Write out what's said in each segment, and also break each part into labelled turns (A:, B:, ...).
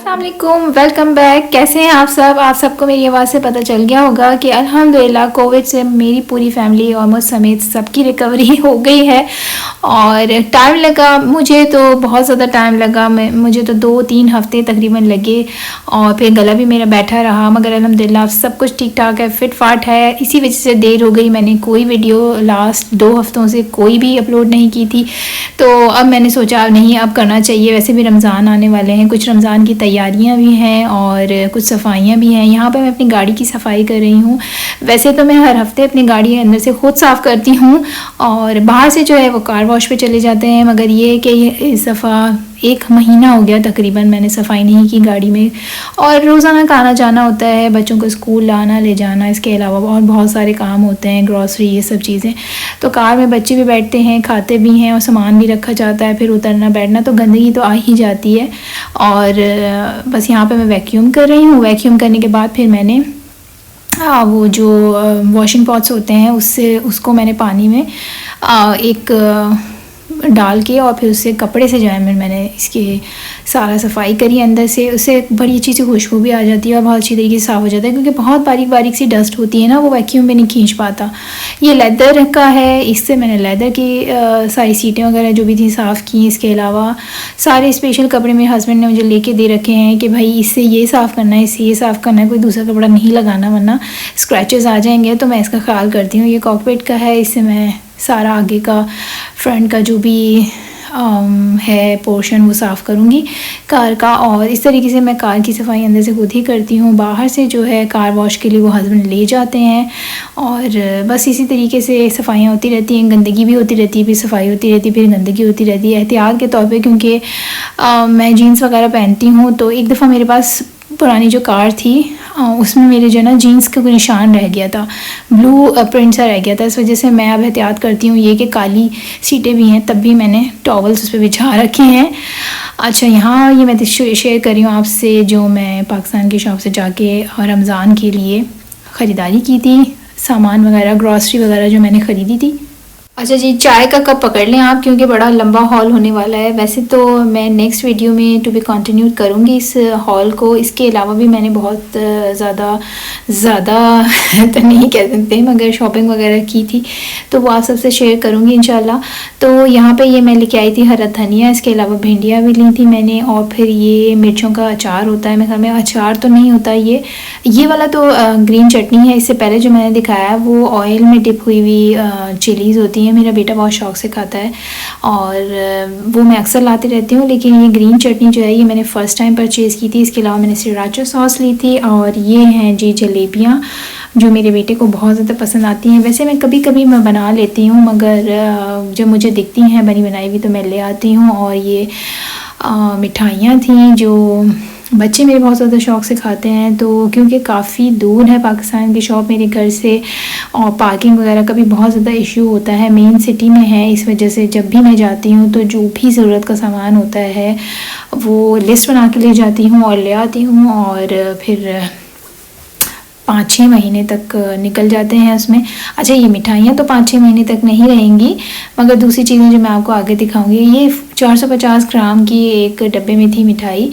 A: अस्सलामुअलैकुम, welcome back. कैसे हैं आप सब? आप सबको मेरी आवाज़ से पता चल गया होगा कि अल्हम्दुलिल्लाह कोविड से मेरी पूरी फैमिली ऑलमोस्ट समेत सबकी रिकवरी हो गई है। और टाइम लगा मुझे, तो बहुत ज़्यादा टाइम लगा। मुझे तो 2-3 हफ़्ते तकरीबन लगे और फिर गला भी मेरा बैठा रहा, मगर अल्हम्दुलिल्लाह सब कुछ ठीक ठाक है, फिट फाट है। इसी वजह से देर हो गई, मैंने कोई वीडियो लास्ट 2 हफ़्तों से कोई भी अपलोड नहीं की थी। तो अब मैंने सोचा नहीं, अब करना चाहिए। वैसे भी रमज़ान आने वाले हैं, कुछ रमज़ान की तैयारियां भी हैं और कुछ सफाइयां भी हैं। यहाँ पे मैं अपनी गाड़ी की सफाई कर रही हूँ। वैसे तो मैं हर हफ्ते अपनी गाड़ी अंदर से खुद साफ़ करती हूँ और बाहर से जो है वो कार वॉश पे चले जाते हैं, मगर ये कि इस दफ़ा 1 महीना हो गया तकरीबन मैंने सफाई नहीं की गाड़ी में। और रोज़ाना का आना जाना होता है, बच्चों को स्कूल लाना ले जाना, इसके अलावा और बहुत सारे काम होते हैं, ग्रॉसरी, ये सब चीज़ें। तो कार में बच्चे भी बैठते हैं, खाते भी हैं और सामान भी रखा जाता है, फिर उतरना बैठना, तो गंदगी तो आ ही जाती है। और बस यहाँ पे मैं वैक्यूम कर रही हूँ। वैक्यूम करने के बाद फिर मैंने वो जो वॉशिंग पॉट्स होते हैं उसको मैंने पानी में एक डाल के और फिर उससे कपड़े से जो है मैंने इसकी सारा सफाई करी अंदर से। उससे बड़ी अच्छी सी खुशबू भी आ जाती है और बहुत अच्छी तरीके से साफ़ हो जाता है, क्योंकि बहुत बारीक बारीक सी डस्ट होती है ना, वो वैक्यूम में नहीं खींच पाता। ये लेदर का है, इससे मैंने लेदर की सारी सीटें वगैरह जो भी थी साफ़ की। इसके अलावा सारे स्पेशल कपड़े मेरे हस्बैंड ने मुझे लेके दे रखे हैं कि भाई इससे ये साफ़ करना है, इससे ये साफ़ करना है, कोई दूसरा कपड़ा नहीं लगाना वरना स्क्रैचेस आ जाएंगे। तो मैं इसका ख्याल करती हूँ। ये कॉकपिट का है, इससे मैं सारा आगे का फ्रंट का जो भी है पोर्शन वो साफ़ करूँगी कार का। और इस तरीके से मैं कार की सफाई अंदर से खुद ही करती हूँ। बाहर से जो है कार वॉश के लिए वो हस्बैंड ले जाते हैं और बस इसी तरीके से सफाइयाँ होती रहती हैं। गंदगी भी होती रहती है, फिर सफाई होती रहती है, फिर गंदगी होती रहती है। एहतियात के तौर पे, क्योंकि मैं जीन्स वगैरह पहनती हूँ, तो एक दफ़ा मेरे पास पुरानी जो कार थी उसमें मेरे जो है ना जीन्स का कोई निशान रह गया था, ब्लू प्रिंट सा रह गया था। इस वजह से मैं अब एहतियात करती हूँ ये कि काली सीटें भी हैं तब भी मैंने टॉवल्स उस पर बिछा रखे हैं। अच्छा, यहाँ ये मैं शेयर कर रही हूँ आपसे जो मैं पाकिस्तान की शॉप से जाके रमज़ान के लिए ख़रीदारी की थी, सामान वगैरह, ग्रॉसरी वगैरह जो मैंने ख़रीदी थी। अच्छा जी, चाय का कप पकड़ लें आप, क्योंकि बड़ा लंबा हॉल होने वाला है। वैसे तो मैं नेक्स्ट वीडियो में टू बी कंटिन्यू करूँगी इस हॉल को। इसके अलावा भी मैंने बहुत ज़्यादा तो नहीं कह सकते, मगर शॉपिंग वगैरह की थी, तो वो आप सबसे शेयर करूँगी इंशाल्लाह। तो यहाँ पे ये मैं लेके आई थी हरा धनिया, इसके अलावा भिंडियाँ भी ली थी मैंने, और फिर ये मिर्चों का अचार होता है, मेरे ख्याल में अचार तो नहीं होता ये वाला तो ग्रीन चटनी है। इससे पहले जो मैंने दिखाया वो ऑयल में डिप हुई हुई चिलीज़ होती है। मेरा बेटा बहुत शौक से खाता है और वो मैं अक्सर लाती रहती हूँ, लेकिन ये ग्रीन चटनी जो है ये मैंने फ़र्स्ट टाइम परचेज़ की थी। इसके अलावा मैंने सृराचा सॉस ली थी और ये हैं जी जलेबियाँ जो मेरे बेटे को बहुत ज़्यादा पसंद आती हैं। वैसे मैं कभी कभी मैं बना लेती हूँ, मगर जब मुझे दिखती हैं बनी बनाई हुई तो मैं ले आती हूँ। और ये मिठाइयाँ थी जो बच्चे मेरे बहुत ज़्यादा शौक़ से खाते हैं, तो क्योंकि काफ़ी दूर है पाकिस्तान की शॉप मेरे घर से और पार्किंग वगैरह का भी बहुत ज़्यादा इशू होता है, मेन सिटी में है। इस वजह से जब भी मैं जाती हूँ तो जो भी ज़रूरत का सामान होता है वो लिस्ट बना के ले जाती हूँ और ले आती हूँ, और फिर 5-6 महीने तक निकल जाते हैं उसमें। अच्छा, ये मिठाइयाँ तो 5-6 महीने तक नहीं रहेंगी, मगर दूसरी चीज़ें जो मैं आपको आगे दिखाऊंगी, ये 450 ग्राम की एक डब्बे में थी मिठाई,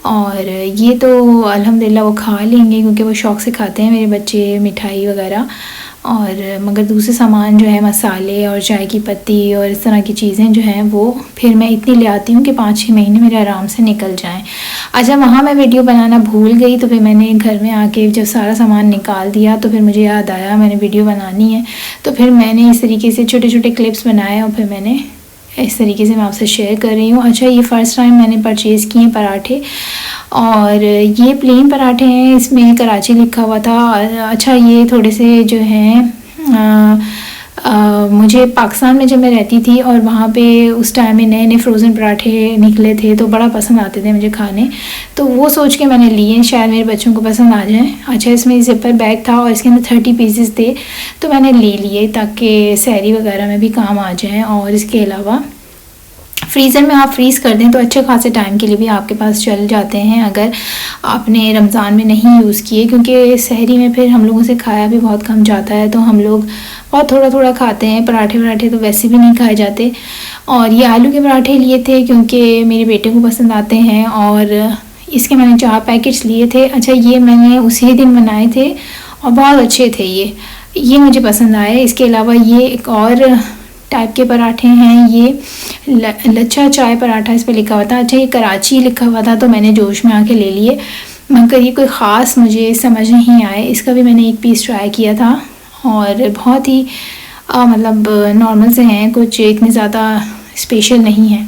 A: और ये तो अल्हम्दुलिल्लाह वो खा लेंगे क्योंकि वो शौक़ से खाते हैं मेरे बच्चे मिठाई वगैरह। और मगर दूसरे सामान जो है मसाले और चाय की पत्ती और इस तरह की चीज़ें जो हैं वो फिर मैं इतनी ले आती हूँ कि 5-6 महीने मेरे आराम से निकल जाएं। अच्छा, वहाँ मैं वीडियो बनाना भूल गई, तो फिर मैंने घर में आके जब सारा सामान निकाल दिया तो फिर मुझे याद आया मैंने वीडियो बनानी है, तो फिर मैंने इस तरीके से छोटे छोटे क्लिप्स बनाए और फिर मैंने इस तरीके से मैं आपसे शेयर कर रही हूँ। अच्छा, ये फ़र्स्ट टाइम मैंने परचेज़ किए पराठे, और ये प्लेन पराठे हैं, इसमें कराची लिखा हुआ था। अच्छा, ये थोड़े से जो हैं मुझे पाकिस्तान में जब मैं रहती थी और वहाँ पे उस टाइम में नए नए फ्रोज़न पराठे निकले थे तो बड़ा पसंद आते थे मुझे खाने, तो वो सोच के मैंने लिए शायद मेरे बच्चों को पसंद आ जाए। अच्छा, इसमें ज़िपर बैग था और इसके अंदर 30 पीसेस थे, तो मैंने ले लिए ताकि सहरी वगैरह में भी काम आ जाए। और इसके अलावा फ्रीज़र में आप फ्रीज़ कर दें तो अच्छे खासे टाइम के लिए भी आपके पास चल जाते हैं, अगर आपने रमज़ान में नहीं यूज़ किए, क्योंकि सहरी में फिर हम लोगों से खाया भी बहुत कम जाता है, तो हम लोग बहुत थोड़ा थोड़ा खाते हैं। पराठे तो वैसे भी नहीं खाए जाते। और ये आलू के पराठे लिए थे क्योंकि मेरे बेटे को पसंद आते हैं, और इसके मैंने 4 पैकेट्स लिए थे। अच्छा, ये मैंने उसी दिन बनाए थे और बहुत अच्छे थे ये मुझे पसंद आए। इसके अलावा ये एक और टाइप के पराठे हैं, ये लच्छा चाय पराठा इस पर लिखा हुआ था। अच्छा, ये कराची लिखा हुआ था तो मैंने जोश में आके ले लिए, मगर ये कोई ख़ास मुझे समझ नहीं आए। इसका भी मैंने एक पीस ट्राई किया था और बहुत ही मतलब नॉर्मल से हैं, कुछ इतने ज़्यादा स्पेशल नहीं है।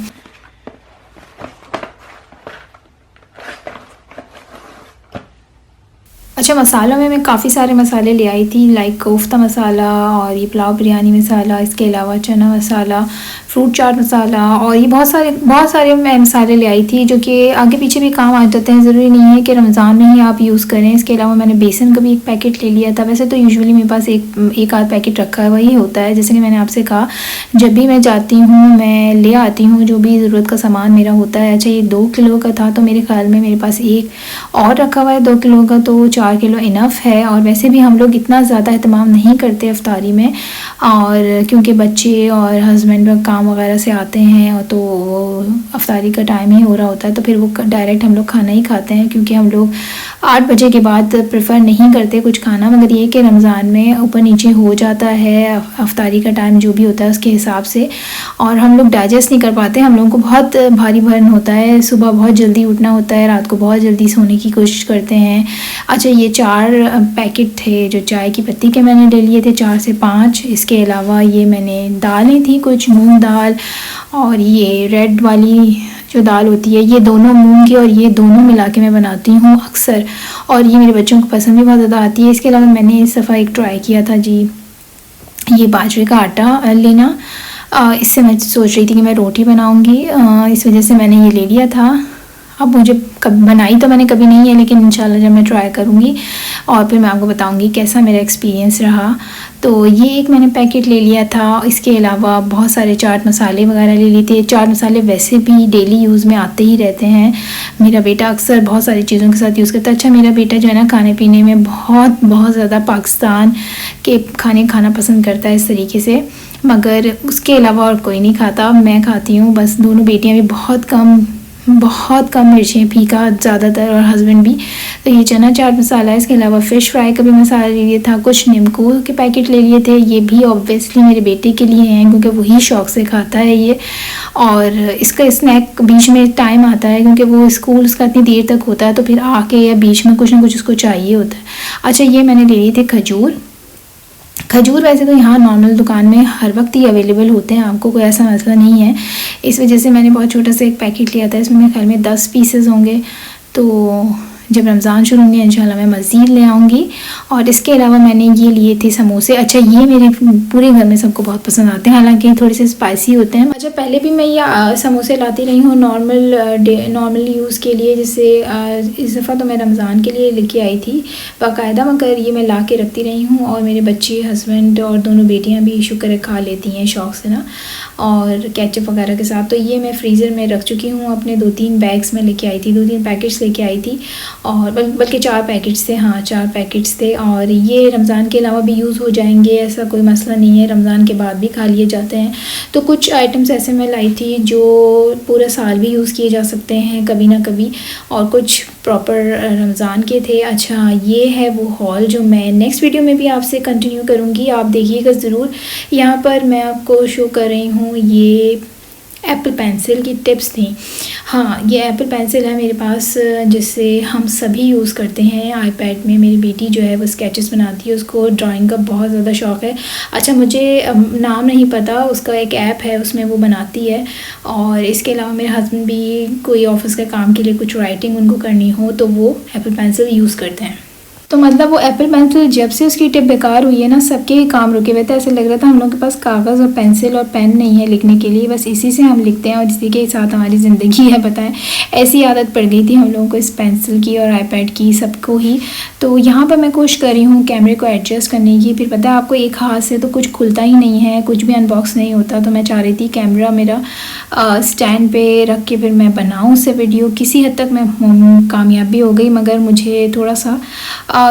A: अच्छा, मसालों में मैं काफ़ी सारे मसाले ले आई थी, लाइक कोफ्ता मसाला और ये पुलाव बिरयानी मसाला, इसके अलावा चना मसाला, फ्रूट चाट मसाला और ये बहुत सारे मैं मसाले ले आई थी जो कि आगे पीछे भी काम आ जाते हैं, ज़रूरी नहीं है कि रमज़ान में ही आप यूज़ करें। इसके अलावा मैंने बेसन का भी एक पैकेट ले लिया था। वैसे तो यूजुअली मेरे पास एक आध पैकेट रखा है, वही होता है। जैसे कि मैंने आपसे कहा, जब भी मैं जाती हूँ मैं ले आती हूँ जो भी ज़रूरत का सामान मेरा होता है। अच्छा, ये 2 किलो का था तो मेरे ख्याल में मेरे पास एक और रखा हुआ है 2 किलो का, तो 4 किलो इनफ है। और वैसे भी हम लोग इतना ज़्यादा एहतमाम नहीं करते अफ्तारी में, और क्योंकि बच्चे और हस्बैंड काम वगैरह से आते हैं और तो अफ्तारी का टाइम ही हो रहा होता है, तो फिर वो डायरेक्ट हम लोग खाना ही खाते हैं, क्योंकि हम लोग 8 बजे के बाद प्रेफर नहीं करते कुछ खाना। मगर ये कि रमज़ान में ऊपर नीचे हो जाता है अफ्तारी का टाइम जो भी होता है उसके हिसाब से, और हम लोग डाइजेस्ट नहीं कर पाते। हम लोगों को बहुत भारी भरन होता है, सुबह बहुत जल्दी उठना होता है, रात को बहुत जल्दी सोने की कोशिश करते हैं। अच्छा, ये 4 पैकेट थे जो चाय की पत्ती के मैंने ले लिए थे, 4 से 5। इसके अलावा ये मैंने दालें थी, कुछ मूंग दाल और ये रेड वाली जो दाल होती है, ये दोनों मूंग की और ये दोनों मिला के मैं बनाती हूँ अक्सर, और ये मेरे बच्चों को पसंद भी बहुत ज़्यादा आती है। इसके अलावा मैंने इस दफ़ा एक ट्राई किया था जी, ये बाजरे का आटा लेना। इससे मैं सोच रही थी कि मैं रोटी बनाऊँगी, इस वजह से मैंने ये ले लिया था। अब मुझे कभी बनाई तो मैंने कभी नहीं है, लेकिन इंशाल्लाह जब मैं ट्राई करूँगी और फिर मैं आपको बताऊँगी कैसा मेरा एक्सपीरियंस रहा। तो ये एक मैंने पैकेट ले लिया था। इसके अलावा बहुत सारे चाट मसाले वगैरह ले लिए थे। चाट मसाले वैसे भी डेली यूज़ में आते ही रहते हैं, मेरा बेटा अक्सर बहुत सारी चीज़ों के साथ यूज़ करता है। अच्छा, मेरा बेटा जो है ना खाने पीने में बहुत ज़्यादा पाकिस्तान के खाने खाना पसंद करता है इस तरीके से, मगर उसके अलावा और कोई नहीं खाता, मैं खाती हूँ बस। दोनों बेटियाँ भी बहुत कम मिर्चें, फीका ज़्यादातर, और हस्बैंड भी। तो ये चना चाट मसाला है। इसके अलावा फ़िश फ्राई का भी मसाला ले लिया था, कुछ नीमको के पैकेट ले लिए थे, ये भी ऑब्वियसली मेरे बेटे के लिए हैं क्योंकि वही शौक़ से खाता है ये। और इसका स्नैक बीच में टाइम आता है क्योंकि वो स्कूल उसका इतनी देर तक होता है, तो फिर आके या बीच में कुछ ना कुछ उसको चाहिए होता है। अच्छा, ये मैंने ले लिए थे खजूर वैसे तो यहाँ नॉर्मल दुकान में हर वक्त ही अवेलेबल होते हैं, आपको कोई ऐसा मसला नहीं है। इस वजह से मैंने बहुत छोटा सा एक पैकेट लिया था, इसमें मेरे ख्याल में 10 पीसेस होंगे। तो जब रमज़ान शुरू होंगे इंशाल्लाह मैं मज़ीद ले आऊँगी। और इसके अलावा मैंने ये लिए थे समोसे। अच्छा, ये मेरे पूरे घर में सबको बहुत पसंद आते हैं, हालांकि थोड़े से स्पाइसी होते हैं। अच्छा, पहले भी मैं ये समोसे लाती रही हूँ नॉर्मल यूज़ के लिए, जैसे इस दफ़ा तो मैं रमज़ान के लिए लेके आई थी बाकायदा, मगर ये मैं ला के रखती रही हूँ और मेरे बच्चे, हस्बैंड और दोनों बेटियाँ भी शुक्र है खा लेती हैं शौक़ से ना, और केचप वगैरह के साथ। तो ये मैं फ्रीज़र में रख चुकी हूँ, अपने 2-3 बैग्स में लेके आई थी, 2-3 पैकेट्स लेके आई थी, और बल्कि 4 पैकेट्स थे, हाँ 4 पैकेट्स थे। और ये रमज़ान के अलावा भी यूज़ हो जाएंगे, ऐसा कोई मसला नहीं है, रमज़ान के बाद भी खा लिए जाते हैं। तो कुछ आइटम्स ऐसे मैं लाई थी जो पूरा साल भी यूज़ किए जा सकते हैं कभी ना कभी, और कुछ प्रॉपर रमज़ान के थे। अच्छा, ये है वो हॉल जो मैं नेक्स्ट वीडियो में भी आपसे कंटिन्यू करूँगी, आप देखिएगा ज़रूर। यहाँ पर मैं आपको शो कर रही हूँ, ये एप्पल पेंसिल की टिप्स थी। हाँ, ये एप्पल पेंसिल है मेरे पास, जिससे हम सभी यूज़ करते हैं आईपैड में। मेरी बेटी जो है वो स्केचेस बनाती है, उसको ड्राइंग का बहुत ज़्यादा शौक़ है। अच्छा, मुझे नाम नहीं पता, उसका एक ऐप है उसमें वो बनाती है। और इसके अलावा मेरे हस्बैंड भी कोई ऑफिस के काम के लिए कुछ राइटिंग उनको करनी हो तो वो एप्पल पेंसिल यूज़ करते हैं। तो मतलब वो एप्पल पेंसिल जब से उसकी टिप बेकार हुई है ना, सबके ही काम रुके हुए थे। ऐसे लग रहा था हम लोग के पास कागज़ और पेंसिल और पेन नहीं है लिखने के लिए, बस इसी से हम लिखते हैं और इसी के साथ हमारी ज़िंदगी है। बताएं, ऐसी आदत पड़ गई थी हम लोगों को इस पेंसिल की और आईपैड की, सबको ही। तो यहाँ पर मैं कोशिश कर रही हूँ कैमरे को एडजस्ट करने की। फिर पता है आपको, एक हाथ से तो कुछ खुलता ही नहीं है, कुछ भी अनबॉक्स नहीं होता। तो मैं चाह रही थी कैमरा मेरा स्टैंड पे रख के फिर मैं बनाऊँ उससे वीडियो। किसी हद तक मैं कामयाब भी हो गई, मगर मुझे थोड़ा सा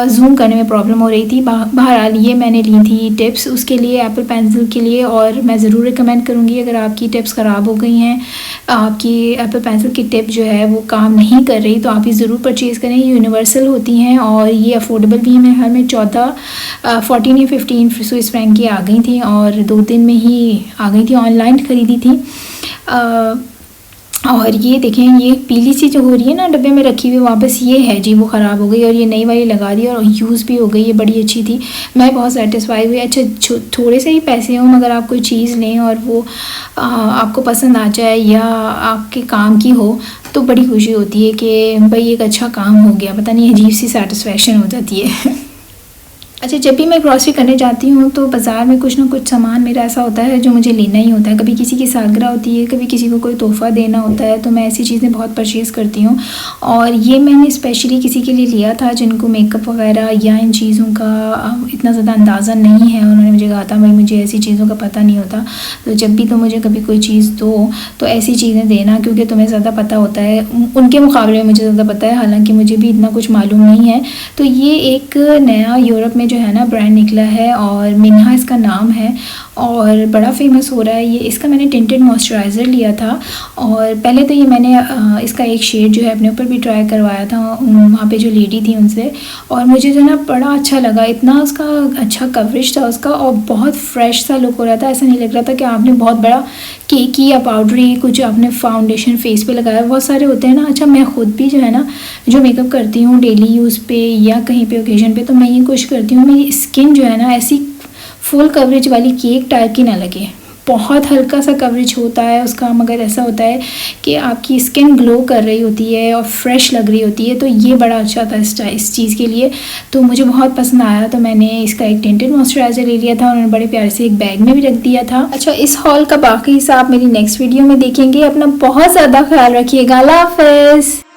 A: जूम करने में प्रॉब्लम हो रही थी। बहरहाल ये मैंने ली थी टिप्स उसके लिए, एप्पल पेंसिल के लिए, और मैं ज़रूर रिकमेंड करूँगी अगर आपकी टिप्स ख़राब हो गई हैं, आपकी एप्पल पेंसिल की टिप जो है वो काम नहीं कर रही, तो आप ये ज़रूर परचेज़ करें। ये यूनिवर्सल होती हैं और ये अफोर्डेबल भी हैं। मेरे हाल में 14 या 15 स्विस फ्रैंक की आ गई थी और 2 दिन में ही आ गई थी, ऑनलाइन ख़रीदी थी। और ये देखें, ये पीली सी जो हो रही है ना डब्बे में रखी हुई, वापस ये है जी वो ख़राब हो गई और ये नई वाली लगा दी और यूज़ भी हो गई। ये बड़ी अच्छी थी, मैं बहुत सेटिस्फाई हुई। अच्छा थोड़े से ही पैसे हों मगर आप कोई चीज़ लें और वो आपको पसंद आ जाए या आपके काम की हो तो बड़ी खुशी होती है कि भाई एक अच्छा काम हो गया, पता नहीं अजीब सी सेटिस्फेक्शन हो जाती है। अच्छा, जब भी मैं ग्रॉसरी करने जाती हूँ तो बाज़ार में कुछ ना कुछ सामान मेरा ऐसा होता है जो मुझे लेना ही होता है। कभी किसी की सालगिरह होती है, कभी किसी को कोई तोहफ़ा देना होता है, तो मैं ऐसी चीज़ें बहुत परचेज़ करती हूँ। और ये मैंने स्पेशली किसी के लिए लिया था जिनको मेकअप वगैरह या इन चीज़ों का इतना ज़्यादा अंदाज़ा नहीं है। उन्होंने मुझे कहा था भाई मुझे ऐसी चीज़ों का पता नहीं होता, तो जब भी तुम मुझे कभी कोई चीज़ दो तो ऐसी चीज़ें देना क्योंकि तुम्हें ज़्यादा पता होता है, उनके मुकाबले में मुझे ज़्यादा पता है, हालाँकि मुझे भी इतना कुछ मालूम नहीं है। तो ये एक नया यूरोप में जो है ना ब्रांड निकला है और मिन्हा इसका नाम है और बड़ा फेमस हो रहा है। ये इसका मैंने टिंटेड मॉइस्चराइज़र लिया था और पहले तो ये मैंने इसका एक शेड जो है अपने ऊपर भी ट्राई करवाया था वहाँ पे जो लेडी थी उनसे, और मुझे जो ना बड़ा अच्छा लगा। इतना उसका अच्छा कवरेज था उसका और बहुत फ्रेश सा लुक हो रहा था। ऐसा नहीं लग रहा था कि आपने बहुत बड़ा केकी या पाउडरी कुछ आपने फाउंडेशन फेस पे लगाया, बहुत सारे होते हैं ना। अच्छा, मैं ख़ुद भी जो है ना जो मेकअप करती हूँ डेली यूज़ पे या कहीं पे ओकेजन पे, तो मैं ये कोशिश करती हूँ मेरी स्किन जो है ना ऐसी फुल कवरेज वाली केक टाइप की ना लगे। बहुत हल्का सा कवरेज होता है उसका, मगर ऐसा होता है कि आपकी स्किन ग्लो कर रही होती है और फ्रेश लग रही होती है। तो ये बड़ा अच्छा था इस चीज़ के लिए, तो मुझे बहुत पसंद आया। तो मैंने इसका एक टिंटेड मॉइस्चराइज़र ले लिया था, उन्होंने बड़े प्यार से एक बैग में भी रख दिया था। अच्छा, इस हॉल का बाकी हिस्सा आप मेरी नेक्स्ट वीडियो में देखेंगे। अपना बहुत ज़्यादा ख्याल रखिएगा। अल्लाह हाफ़िज़।